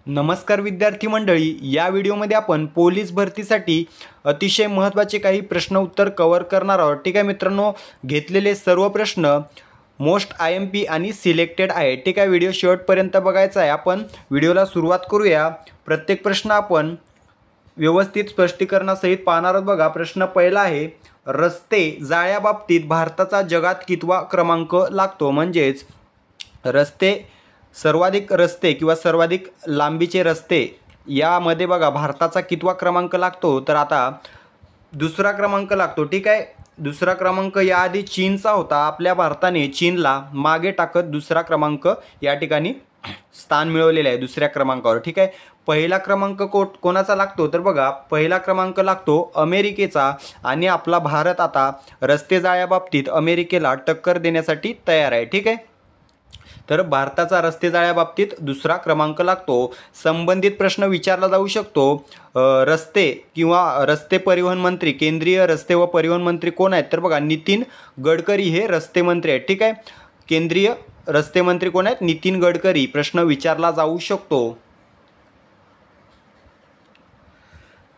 नमस्कार विद्यार्थी मंडळी, या व्हिडिओमध्ये आपण पोलीस भरतीसाठी अतिशय महत्त्वाचे काही प्रश्न उत्तर कव्हर करणार आहोत। ठीक आहे मित्रांनो, घेतलेले सर्व प्रश्न मोस्ट IMP आणि सिलेक्टेड आहे। ठीक आहे, व्हिडिओ शेवटपर्यंत बघायचा आहे। आपण व्हिडिओला सुरुवात करूया। प्रत्येक प्रश्न आपण व्यवस्थित स्पष्टीकरणासहित पाहणार आहोत। बघा, प्रश्न पहिला आहे, रस्ते जाळ्याबाबतीत भारताचा जगात कितवा क्रमांक लागतो? म्हणजेच सर्वाधिक रस्ते किंवा सर्वाधिक लांबीचे रस्ते यामध्ये बघा भारताचा कितवा क्रमांक लागतो? तर आता दुसरा क्रमांक लागतो। ठीक आहे, दुसरा क्रमांक याआधी चीनचा होता। आपल्या भारताने चीनला मागे टाकत दुसरा क्रमांक या ठिकाणी स्थान मिळवलेले आहे दुसऱ्या क्रमांकावर। ठीक आहे, पहिला क्रमांक कोणाचा लागतो? तर बघा, पहिला क्रमांक लागतो अमेरिकेचा आणि आपला भारत आता रस्ते जाळ्याबाबतीत अमेरिकेला टक्कर देण्यासाठी तयार आहे। ठीक आहे, तर भारताचा रस्ते जाळ्याबाबतीत दुसरा क्रमांक लागतो। संबंधित प्रश्न विचारला जाऊ शकतो, रस्ते परिवहन मंत्री, केंद्रीय रस्ते व परिवहन मंत्री कोण आहेत? तर बघा, नितीन गडकरी हे रस्ते मंत्री आहेत। ठीक आहे, केंद्रीय रस्ते मंत्री कोण आहेत? नितीन गडकरी। प्रश्न विचारला जाऊ शकतो।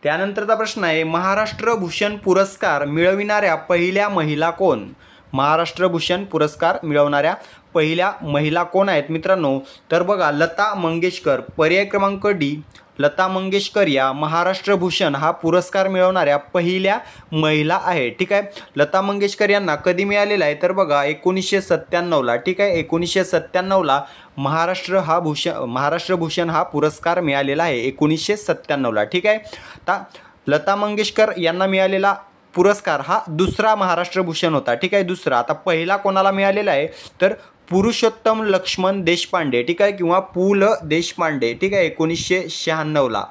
त्यानंतरचा प्रश्न आहे, महाराष्ट्र भूषण पुरस्कार मिळविणाऱ्या पहिल्या महिला कोण? महाराष्ट्र भूषण पुरस्कार मिळवणाऱ्या पहिल्या महिला कोण आहेत मित्रांनो? तर बघा, लता मंगेशकर। पर्याय क्रमांक डी, लता मंगेशकर या महाराष्ट्र भूषण हा पुरस्कार मिळवणाऱ्या पहिल्या महिला आहेत। ठीक आहे, लता मंगेशकर यांना कधी मिळालेला आहे? तर बघा, 1997ला। ठीक आहे, 1997ला महाराष्ट्र भूषण हा पुरस्कार मिळालेला आहे 1997ला। ठीक आहे, आता लता मंगेशकर यांना मिळालेला पुरस्कार हा दुसरा महाराष्ट्र भूषण होता। ठीक आहे, दुसरा। आता पहिला कोणाला मिळालेला आहे? तर पुरुषोत्तम लक्ष्मण देशपांडे। ठीक आहे, किंवा पु ल देशपांडे। ठीक आहे, 1996ला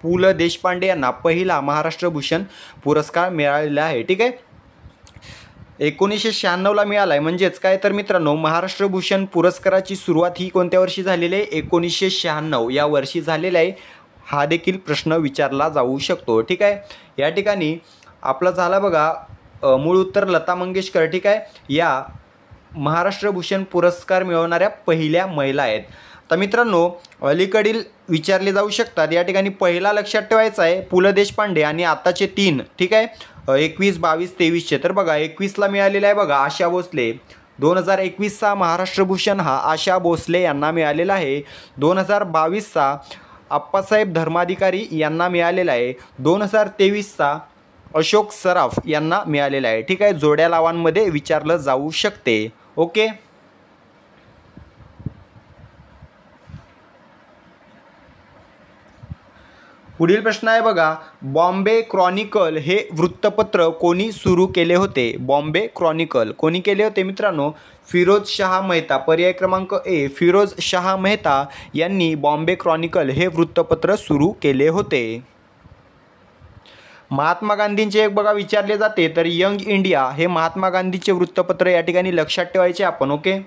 पु ल देशपांडे यांना पहिला महाराष्ट्र भूषण पुरस्कार मिळालेला आहे। ठीक आहे, 1996ला मिळाला आहे। म्हणजेच काय तर मित्रांनो, महाराष्ट्र भूषण पुरस्काराची सुरुवात ही कोणत्या वर्षी झालेली आहे? 1996 या वर्षी झालेला आहे। हा देखील प्रश्न विचारला जाऊ शकतो। ठीक आहे, या ठिकाणी आपला झाला बघा, मूळ उत्तर लता मंगेशकर। ठीक आहे, या महाराष्ट्र भूषण पुरस्कार मिळवणाऱ्या पहिल्या महिला आहेत। तर मित्रांनो, अलीकडील विचारले जाऊ शकतात। या ठिकाणी पहिला लक्षात ठेवायचा आहे पु ल देशपांडे आणि आताचे तीन। ठीक आहे, 21, 22, 23चे। तर बघा, 21ला मिळालेला आहे बघा आशा भोसले। 2021चा महाराष्ट्र भूषण हा आशा भोसले यांना मिळालेला आहे। 2022चा आप्पासाहेब धर्माधिकारी यांना मिळालेला आहे। 2023चा अशोक सराफ यांना मिळालेला आहे। ठीक आहे, जोड्या लावांमध्ये विचारलं जाऊ शकते। ओके, पुढील प्रश्न आहे बघा, बॉम्बे क्रॉनिकल हे वृत्तपत्र कोणी सुरू केले होते? बॉम्बे क्रॉनिकल कोणी केले होते मित्रांनो? फिरोज शाह मेहता। पर्याय क्रमांक ए, फिरोज शाह मेहता यांनी बॉम्बे क्रॉनिकल हे वृत्तपत्र सुरू केले होते। महात्मा गांधींचे एक बघा विचारले जाते, तर यंग इंडिया हे महात्मा गांधीचे वृत्तपत्र या ठिकाणी लक्षात ठेवायचे आपण। ओके,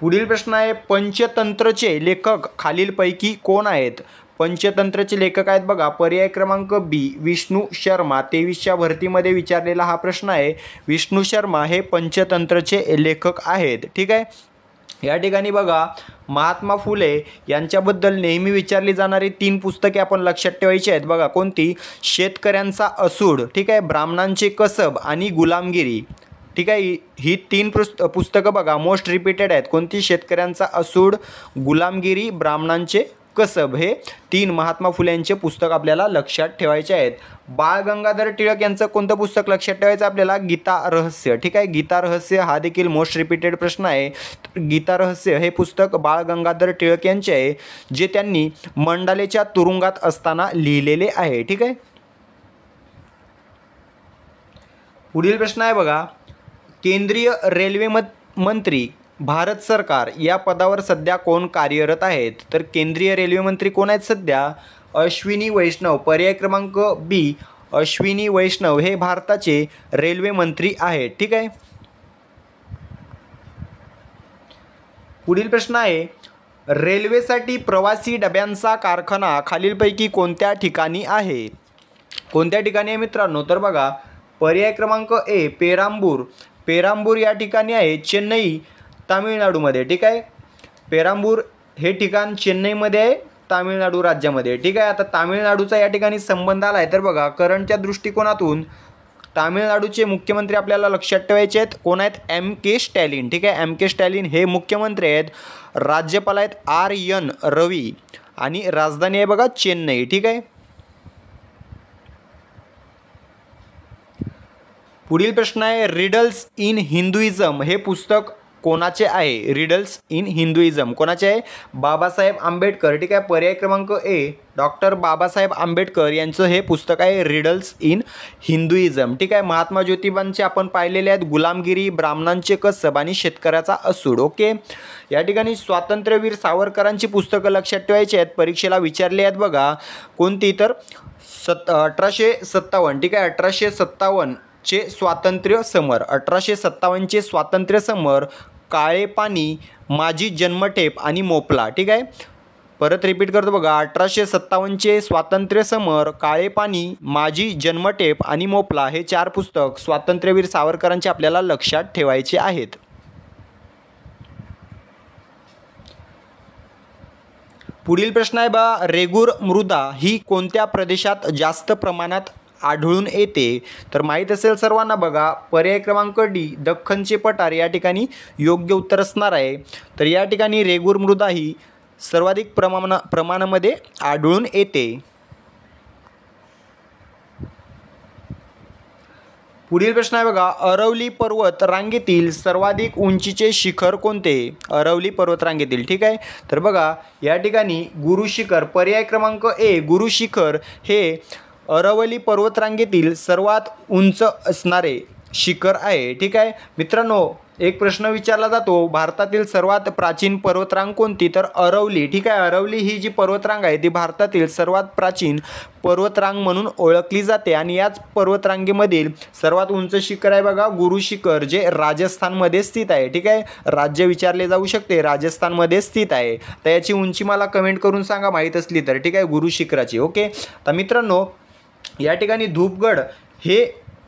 पुढील प्रश्न आहे, पंचतंत्रचे लेखक खालीलपैकी कोण आहेत? पंचतंत्रचे लेखक आहेत बघा, पर्याय क्रमांक बी, विष्णू शर्मा। 23च्या भरतीमध्ये विचारलेला हा प्रश्न आहे। विष्णू शर्मा हे पंचतंत्रचे लेखक आहेत। ठीक आहे, या ठिकाणी बघा, महात्मा फुले यांच्याबद्दल नेहमी विचारली जाणारी 3 पुस्तके आपण लक्षात ठेवायची आहेत बघा। कोणती? शेतकऱ्यांचा असूड, ठीक आहे, ब्राह्मणांचे कसब आणि गुलामगिरी। ठीक आहे, ही 3 पुस्तकं बघा मोस्ट रिपीटेड आहेत। कोणती? शेतकऱ्यांचा असूड, गुलामगिरी, ब्राह्मणांचे कसब। हे 3 महात्मा फुले यांचे पुस्तक आपल्याला लक्षात ठेवायचे आहेत। बाळ गंगाधर टिळक यांचं कोणतं पुस्तक लक्षात ठेवायचं आपल्याला? गीता रहस्य। ठीक आहे, गीता रहस्य हा देखील मोस्ट रिपीटेड प्रश्न आहे। गीता रहस्य हे पुस्तक बाळ गंगाधर टिळक यांचे आहे, जे त्यांनी मंडालेच्या तुरुंगात असताना लिहिलेले आहे। ठीक आहे, पुढील प्रश्न आहे बघा, केंद्रीय रेल्वे मंत्री भारत सरकार या पदावर सध्या कोण कार्यरत आहेत? तर केंद्रीय रेल्वे मंत्री कोण आहेत सध्या? अश्विनी वैष्णव। पर्याय क्रमांक बी, अश्विनी वैष्णव हे भारताचे रेल्वे मंत्री आहेत। ठीक आहे, पुढील प्रश्न आहे, रेल्वेसाठी प्रवासी डब्यांचा कारखाना खालीलपैकी कोणत्या ठिकाणी आहे? कोणत्या ठिकाणी आहे मित्रांनो? तर बघा, पर्याय क्रमांक ए, पेरांबूर। पेरांबूर या ठिकाणी आहे, चेन्नई तामिळनाडूमध्ये। ठीक आहे, पेरांबूर हे ठिकाण चेन्नईमध्ये आहे, तामिळनाडू राज्यामध्ये. ठीक आहे. आता तामिळनाडूचा या ठिकाणी संबंध आला आहे तर बघा करंटच्या दृष्टिकोनातून तामिळनाडूचे मुख्यमंत्री आपल्याला लक्षात ठेवायचे आहेत. कोण आहेत? M.K. स्टॅलिन. ठीक आहे. M.K. स्टॅलिन हे मुख्यमंत्री आहेत. राज्यपाल आहेत R.N. रवी आणि राजधानी आहे बघा चेन्नई. ठीक आहे. पुढील प्रश्न आहे रिडल्स इन हिंदुइझम हे पुस्तक कोणाचे आहे? रिडल्स इन हिंदुइझम कोणाचे आहे? बाबासाहेब आंबेडकर. ठीक आहे. पर्याय क्रमांक ए डॉक्टर बाबासाहेब आंबेडकर यांचं हे पुस्तक आहे रिडल्स इन हिंदुइझम. ठीक आहे. महात्मा ज्योतिबांचे आपण पाहिलेले आहेत गुलामगिरी, ब्राह्मणांचे कसब आणि शेतकऱ्याचा असूड. ओके. या ठिकाणी स्वातंत्र्यवीर सावरकरांची पुस्तकं लक्षात ठेवायची आहेत, परीक्षेला विचारली आहेत बघा. कोणती? तर 1857. ठीक आहे. 1857 चे स्वातंत्र्य समर. 1857चे स्वातंत्र्य समर, काळे पाणी, माझी जन्मठेप आणि मोपला. ठीक आहे. परत रिपीट करतो बघा. 1857चे स्वातंत्र्य समर, काळे पाणी, माझी जन्मठेप आणि मोपला हे 4 पुस्तक स्वातंत्र्यवीर सावरकरांचे आपल्याला लक्षात ठेवायचे आहेत. पुढील प्रश्न आहे बा रेगूर मृदा ही कोणत्या प्रदेशात जास्त प्रमाणात आढळून येते? तर माहीत असेल सर्वांना बघा. पर्याय क्रमांक डी दख्खनचे पठार या ठिकाणी योग्य उत्तर असणार आहे. तर या ठिकाणी रेगूर मृदा ही सर्वाधिक प्रमाणामध्ये आढळून येते. पुढील प्रश्न आहे बघा अरवली पर्वत रांगेतील सर्वाधिक उंचीचे शिखर कोणते? अरवली पर्वत रांगेतील. ठीक आहे. तर बघा या ठिकाणी गुरु शिखर पर्याय क्रमांक ए गुरु शिखर हे अरवली पर्वतरांगेतील सर्वात उंच असणारे शिखर आहे. ठीक आहे. मित्रांनो एक प्रश्न विचारला जातो भारतातील सर्वात प्राचीन पर्वतरांग कोणती? तर अरवली. ठीक आहे. अरवली ही जी पर्वतरांग आहे ती भारतातील सर्वात प्राचीन पर्वतरांग म्हणून ओळखली जाते आणि याच पर्वतरांगेमधील सर्वात उंच शिखर आहे बघा गुरु शिखर जे राजस्थानमध्ये स्थित आहे. ठीक आहे. राज्य विचारले जाऊ शकते, राजस्थानमध्ये स्थित आहे. तर याची उंची मला कमेंट करून सांगा माहीत असली तर. ठीक आहे. गुरु शिखराची. ओके. तर मित्रांनो या ठिकाणी धूपगड हे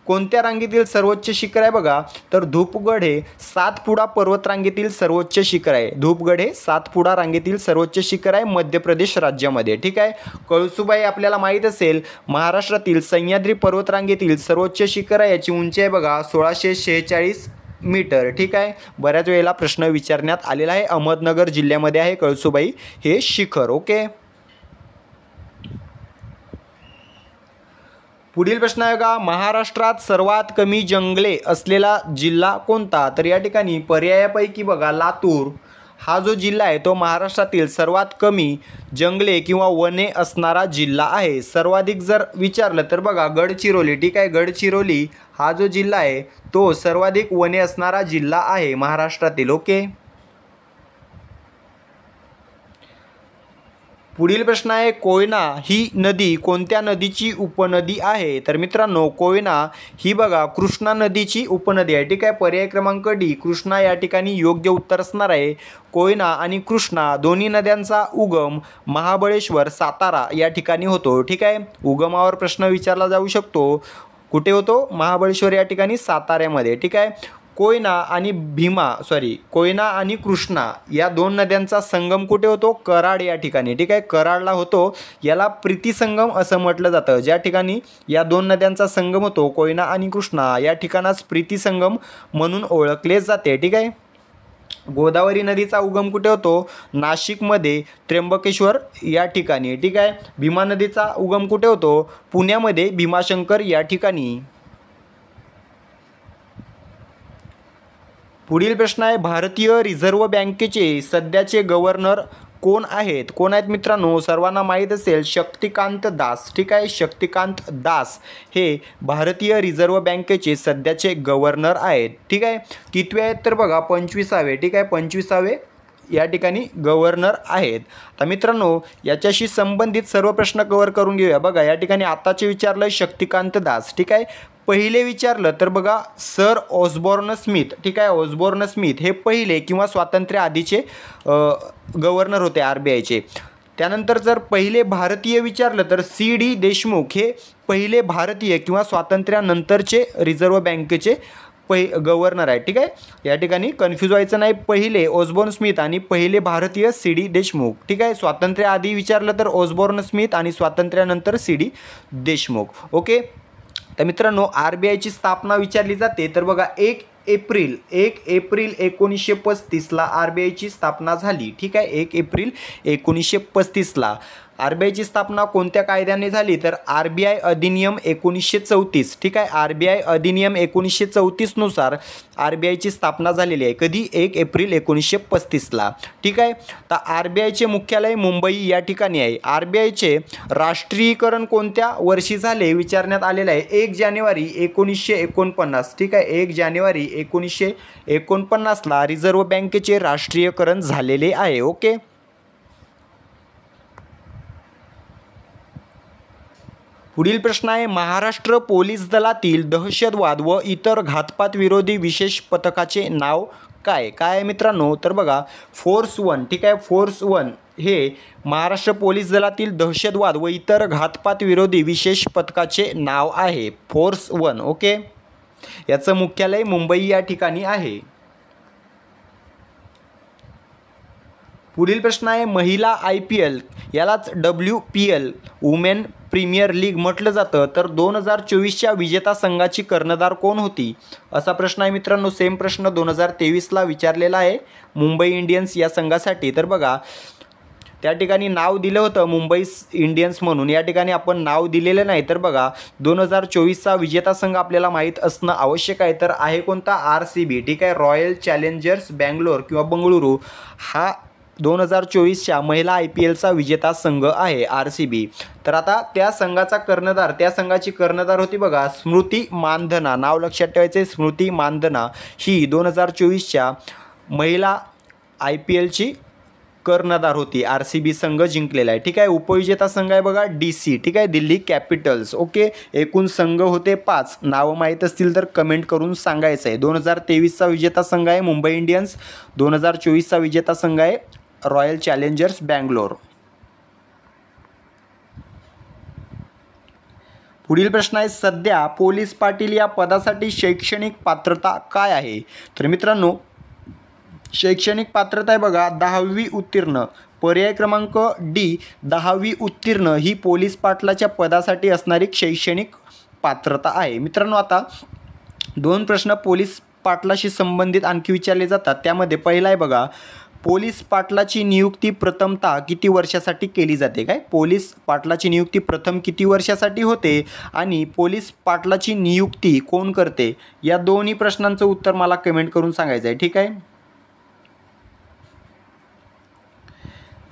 कोणत्या रांगेतील सर्वोच्च शिखर आहे बघा? तर धूपगड हे सातपुडा पर्वतरांगेतील सर्वोच्च शिखर आहे. धूपगड हे सातपुडा रांगेतील सर्वोच्च शिखर आहे मध्य प्रदेश राज्यामध्ये. ठीक आहे. कळसुबाई आपल्याला माहीत असेल महाराष्ट्रातील सह्याद्री पर्वतरांगेतील सर्वोच्च शिखर आहे. याची उंची आहे बघा 1646 मीटर. ठीक आहे. बऱ्याच वेळेला प्रश्न विचारण्यात आलेला आहे. अहमदनगर जिल्ह्यामध्ये आहे कळसुबाई हे शिखर. ओके. पुढील प्रश्न आहे का महाराष्ट्रात सर्वात कमी जंगले असलेला जिल्हा कोणता? तर या ठिकाणी पर्यायापैकी बघा लातूर हा जो जिल्हा आहे तो महाराष्ट्रातील सर्वात कमी जंगले किंवा वने असणारा जिल्हा आहे. सर्वाधिक जर विचारलं तर बघा गडचिरोली. ठीक आहे. गडचिरोली हा जो जिल्हा आहे तो सर्वाधिक वने असणारा जिल्हा आहे महाराष्ट्रातील. ओके. पुढील प्रश्न आहे कोयना ही नदी कोणत्या नदीची उपनदी आहे? तर मित्रांनो कोयना ही बघा कृष्णा नदीची उपनदी आहे. ठीक आहे. पर्याय क्रमांक डी कृष्णा या ठिकाणी योग्य उत्तर असणार आहे. कोयना आणि कृष्णा दोन्ही नद्यांचा उगम महाबळेश्वर सातारा या ठिकाणी होतो. ठीक आहे. उगमावर प्रश्न विचारला जाऊ शकतो. कुठे होतो? महाबळेश्वर या ठिकाणी साताऱ्यामध्ये. ठीक आहे. कोयना आणि कृष्णा या दोन नद्यांचा संगम कुठे होतो? कराड या ठिकाणी. ठीक आहे. कराडला होतो. याला प्रीतिसंगम असं म्हटलं जातं. ज्या ठिकाणी या दोन नद्यांचा संगम होतो कोयना आणि कृष्णा या ठिकाणास प्रीतिसंगम म्हणून ओळखले जाते. ठीक आहे. गोदावरी नदीचा उगम कुठे होतो? नाशिकमध्ये त्र्यंबकेश्वर या ठिकाणी. ठीक आहे. भीमा नदीचा उगम कुठे होतो? पुण्यामध्ये भीमाशंकर या ठिकाणी. पुढील प्रश्न आहे भारतीय रिझर्व्ह बँकेचे सध्याचे गव्हर्नर कोण आहेत? कोण आहेत मित्रांनो? सर्वांना माहीत असेल शक्तिकांत दास. ठीक आहे. शक्तिकांत दास हे भारतीय रिझर्व्ह बँकेचे सध्याचे गव्हर्नर आहेत. ठीक आहे. कितवे आहेत? तर बघा 25वे. ठीक आहे. 25वे या ठिकाणी गव्हर्नर आहेत. तर मित्रांनो याच्याशी संबंधित सर्व प्रश्न कव्हर करून घेऊया. बघा या ठिकाणी आताचे विचारलं शक्तिकांत दास. ठीक आहे. पहिले विचारलं तर बघा सर ऑसबॉर्न स्मिथ. ठीक आहे. ऑसबॉर्न स्मिथ हे पहिले किंवा स्वातंत्र्य आधीचे गव्हर्नर होते RBIचे. त्यानंतर जर पहिले भारतीय विचारलं तर CD देशमुख हे पहिले भारतीय किंवा स्वातंत्र्यानंतरचे रिझर्व्ह बँकेचे गव्हर्नर आहे, ठीक आहे. या ठिकाणी कन्फ्यूज व्हायचं नाही. पहिले ऑसबॉर्न स्मिथ आणि पहिले भारतीय सी.डी. देशमुख, ठीक आहे. स्वातंत्र्याआधी विचारलं तर ऑसबॉर्न स्मिथ आणि स्वातंत्र्यानंतर सी.डी. देशमुख. ओके. तर मित्रांनो, RBIची स्थापना विचारली जाते तर बघा 1 एप्रिल 1935ला RBIची स्थापना झाली, ठीक आहे. 1 एप्रिल 1935ला RBIची स्थापना कोणत्या कायद्याने झाली तर RBI अधिनियम 1934, ठीक आहे. RBI अधिनियम 1934 नुसार RBIची स्थापना झालेली आहे. कधी? 1 एप्रिल 1935ला, ठीक आहे. तर RBIचे मुख्यालय मुंबई या ठिकाणी आहे. RBIचे राष्ट्रीयकरण कोणत्या वर्षी झाले विचारण्यात आलेलं आहे. 1 जानेवारी 1949, ठीक आहे. 1 जानेवारी 1949ला रिझर्व्ह बँकेचे राष्ट्रीयकरण झालेले आहे. ओके. पुढील प्रश्न आहे, महाराष्ट्र पोलीस दलातील दहशतवाद व इतर घातपात विरोधी विशेष पथकाचे नाव काय? काय आहे मित्रांनो? तर बघा फोर्स 1, ठीक आहे. फोर्स 1 हे महाराष्ट्र पोलीस दलातील दहशतवाद व इतर घातपात विरोधी विशेष पथकाचे नाव आहे. फोर्स 1. ओके. याचं मुख्यालय मुंबई या ठिकाणी आहे. पुढील प्रश्न आहे, महिला IPL यालाच WPL वुमेन प्रीमियर लीग म्हटलं जातं तर 2024च्या विजेता संघाची कर्णधार कोण होती? असा प्रश्न आहे मित्रांनो. सेम प्रश्न 2023ला विचारलेला आहे मुंबई इंडियन्स या संघासाठी. तर बघा त्या ठिकाणी नाव दिलं होतं मुंबई इंडियन्स म्हणून, या ठिकाणी आपण नाव दिलेलं नाही. तर बघा 2024चा विजेता संघ आपल्याला माहीत असणं आवश्यक आहे. तर आहे कोणता? RCB, ठीक आहे. रॉयल चॅलेंजर्स बँगलोर किंवा बंगळुरू हा 2024च्या महिला IPLचा विजेता संघ आहे RCB. तर आता त्या संघाची कर्णधार होती बघा स्मृती मानधना. नाव लक्षात ठेवायचे, स्मृती मानधना ही 2024च्या महिला IPLची कर्णधार होती. RCB संघ जिंकलेला आहे, ठीक आहे. उपविजेता संघ आहे बघा DC, ठीक आहे. दिल्ली कॅपिटल्स. ओके. एकूण संघ होते 5. नावं माहीत असतील तर कमेंट करून सांगायचं आहे. 2023चा विजेता संघ आहे मुंबई इंडियन्स. 2024चा विजेता संघ आहे रॉयल चॅलेंजर्स बँगलोर. पुढील प्रश्न आहे, सध्या पोलीस पाटील या पदासाठी शैक्षणिक पात्रता काय आहे? तर मित्रांनो शैक्षणिक पात्रता आहे बघा 10वी उत्तीर्ण. पर्याय क्रमांक D 10वी उत्तीर्ण ही पोलीस पाटलाच्या पदासाठी असणारी शैक्षणिक पात्रता आहे. मित्रांनो आता 2 प्रश्न पोलीस पाटलाशी संबंधित आणखी विचारले जातात. त्यामध्ये पहिला आहे बघा, पोलीस पाटलाची नियुक्ती प्रथमतः किती वर्षासाठी केली जाते? काय पोलीस पाटलाची नियुक्ती प्रथम किती वर्षासाठी होते आणि पोलीस पाटलाची नियुक्ती कोण करते? या दोन्ही प्रश्नांचं उत्तर मला कमेंट करून सांगायचं आहे, ठीक आहे.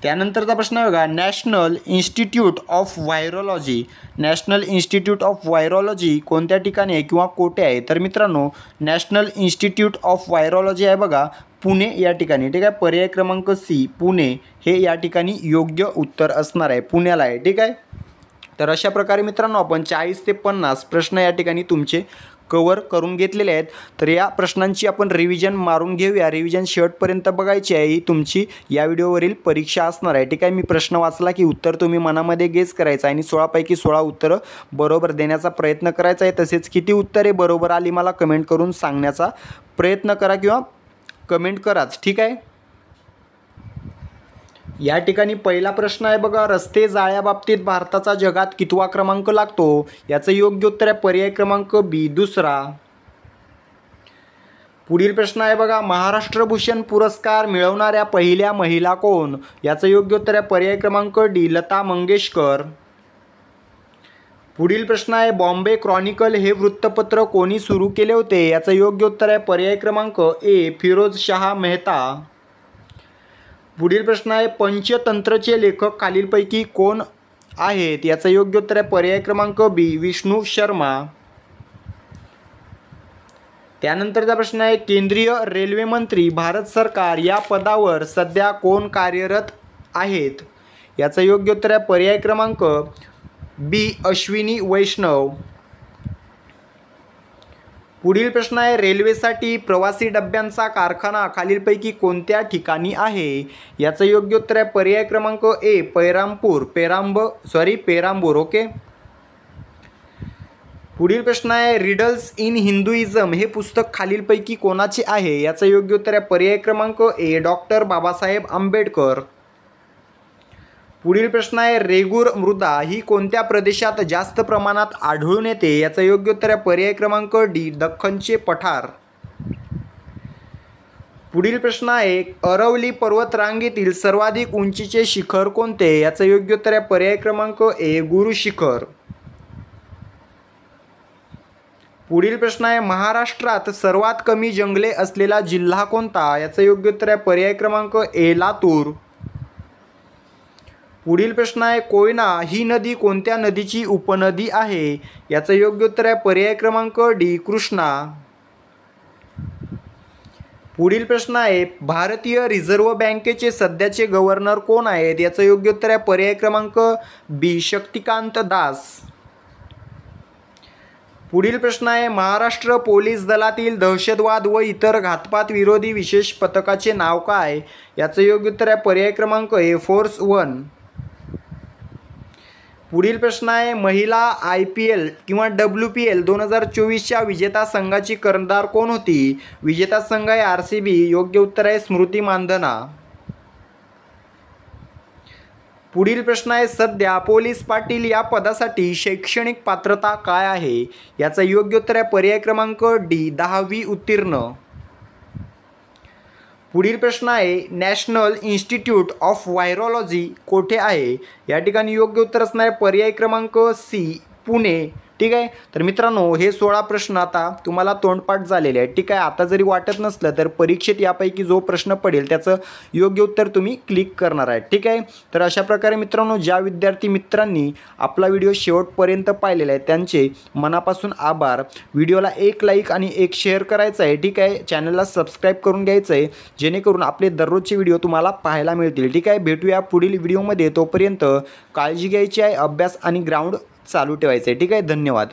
त्यानंतरचा प्रश्न आहे बघा, national institute of virology. National institute of virology कोणत्या ठिकाणी आहे किंवा कोठे आहे? तर मित्रांनो नॅशनल इन्स्टिट्यूट ऑफ व्हायरोलॉजी आहे बघा पुणे या ठिकाणी, ठीक आहे. पर्याय क्रमांक C पुणे हे या ठिकाणी योग्य उत्तर असणार आहे, पुण्याला आहे, ठीक आहे. तर अशा प्रकारे मित्रांनो आपण 40 ते 50 प्रश्न या ठिकाणी तुमचे कवर करून घेतलेले आहेत. तर या प्रश्नांची आपण रिव्हिजन मारून घेऊया. रिव्हिजन शेवटपर्यंत बघायची आहे. ही तुमची या व्हिडिओवरील परीक्षा असणार आहे, ठीक आहे. मी प्रश्न वाचला की उत्तर तुम्ही मनामध्ये गेस करायचं आणि 16 पैकी 16 उत्तरं बरोबर देण्याचा प्रयत्न करायचा आहे. तसेच किती उत्तरे बरोबर आली मला कमेंट करून सांगण्याचा प्रयत्न करा किंवा कमेंट कराच, ठीक आहे. या ठिकाणी पहिला प्रश्न आहे बघा, रस्ते जाळ्याबाबतीत भारताचा जगात कितवा क्रमांक लागतो? याचं योग्य उत्तर आहे पर्याय क्रमांक B 2. पुढील प्रश्न आहे बघा, महाराष्ट्र भूषण पुरस्कार मिळवणाऱ्या पहिल्या महिला कोण? याचं योग्य उत्तर आहे पर्याय क्रमांक D लता मंगेशकर. पुढील प्रश्न आहे, बॉम्बे क्रॉनिकल हे वृत्तपत्र कोणी सुरू केले होते? याचं योग्य उत्तर आहे पर्याय क्रमांक A फिरोज शाह मेहता. पुढील प्रश्न आहे, पंचतंत्रचे लेखक खालीलपैकी कोण आहेत? याचं योग्य उत्तर आहे पर्याय क्रमांक B विष्णू शर्मा. त्यानंतरचा प्रश्न आहे, केंद्रीय रेल्वे मंत्री भारत सरकार या पदावर सध्या कोण कार्यरत आहेत? याचं योग्य उत्तर आहे पर्याय क्रमांक B अश्विनी वैष्णव. पुढील प्रश्न आहे, रेल्वेसाठी प्रवासी डब्यांचा कारखाना खालीलपैकी कोणत्या ठिकाणी आहे? याचं योग्य उत्तर आहे पर्याय क्रमांक A पेरांबूर. ओके. पुढील प्रश्न आहे रिडल्स इन हिंदुइझम हे पुस्तक खालीलपैकी कोणाचे आहे? याचं योग्य उत्तर आहे पर्याय क्रमांक ए डॉक्टर बाबासाहेब आंबेडकर. पुढील प्रश्न आहे रेगूर मृदा ही कोणत्या प्रदेशात जास्त प्रमाणात आढळून येते? याचं योग्य उत्तर आहे पर्याय क्रमांक डी दख्खनचे पठार. पुढील प्रश्न आहे अरवली पर्वतरांगेतील सर्वाधिक उंचीचे शिखर कोणते? याचं योग्य उत्तर आहे पर्याय क्रमांक ए गुरु शिखर. पुढील प्रश्न आहे महाराष्ट्रात सर्वात कमी जंगले असलेला जिल्हा कोणता? याचं योग्य उत्तर आहे पर्याय क्रमांक ए लातूर. पुढील प्रश्न आहे कोयना ही नदी कोणत्या नदीची उपनदी आहे? याचं योग्य उत्तर आहे पर्याय क्रमांक डी कृष्णा. पुढील प्रश्न आहे भारतीय रिझर्व्ह बँकेचे सध्याचे गव्हर्नर कोण आहेत? याचं योग्य उत्तर आहे पर्याय क्रमांक बी शक्तिकांत दास. पुढील प्रश्न आहे महाराष्ट्र पोलीस दलातील दहशतवाद व इतर घातपात विरोधी विशेष पथकाचे नाव काय? याचं योग्य उत्तर आहे पर्याय क्रमांक ए फोर्स 1. पुढील प्रश्न आहे महिला IPL किंवा WPL 2024च्या विजेता संघाची कर्णधार कोण होती? विजेता संघ आहे RCB. योग्य उत्तर आहे स्मृती मानधना. पुढील प्रश्न आहे सध्या पोलीस पाटील या पदासाठी शैक्षणिक पात्रता काय आहे? याचं योग्य उत्तर आहे पर्याय क्रमांक डी 10वी उत्तीर्ण. पुढील प्रश्न आहे नॅशनल इन्स्टिट्यूट ऑफ व्हायरोलॉजी कोठे आहे? या ठिकाणी योग्य उत्तर असणार आहे पर्याय क्रमांक सी पुणे. ठीक आहे. तर मित्रांनो हे 16 प्रश्न आता तुम्हाला तोंडपाठ झालेले आहेत. ठीक आहे. आता जरी वाटत नसलं तर परीक्षेत यापैकी जो प्रश्न पडेल त्याचं योग्य उत्तर तुम्ही क्लिक करणार आहे. ठीक आहे. तर अशा प्रकारे मित्रांनो ज्या विद्यार्थी मित्रांनी आपला व्हिडिओ शेवटपर्यंत पाहिलेला आहे त्यांचे मनापासून आभार. व्हिडिओला एक लाईक आणि एक शेअर करायचं आहे. ठीक आहे. चॅनलला सबस्क्राईब करून घ्यायचं आहे जेणेकरून आपले दररोजचे व्हिडिओ तुम्हाला पाहायला मिळतील. ठीक आहे. भेटूया पुढील व्हिडिओमध्ये. तोपर्यंत काळजी घ्यायची आहे. अभ्यास आणि ग्राउंड चालू ठेवायचं आहे. ठीक आहे. धन्यवाद.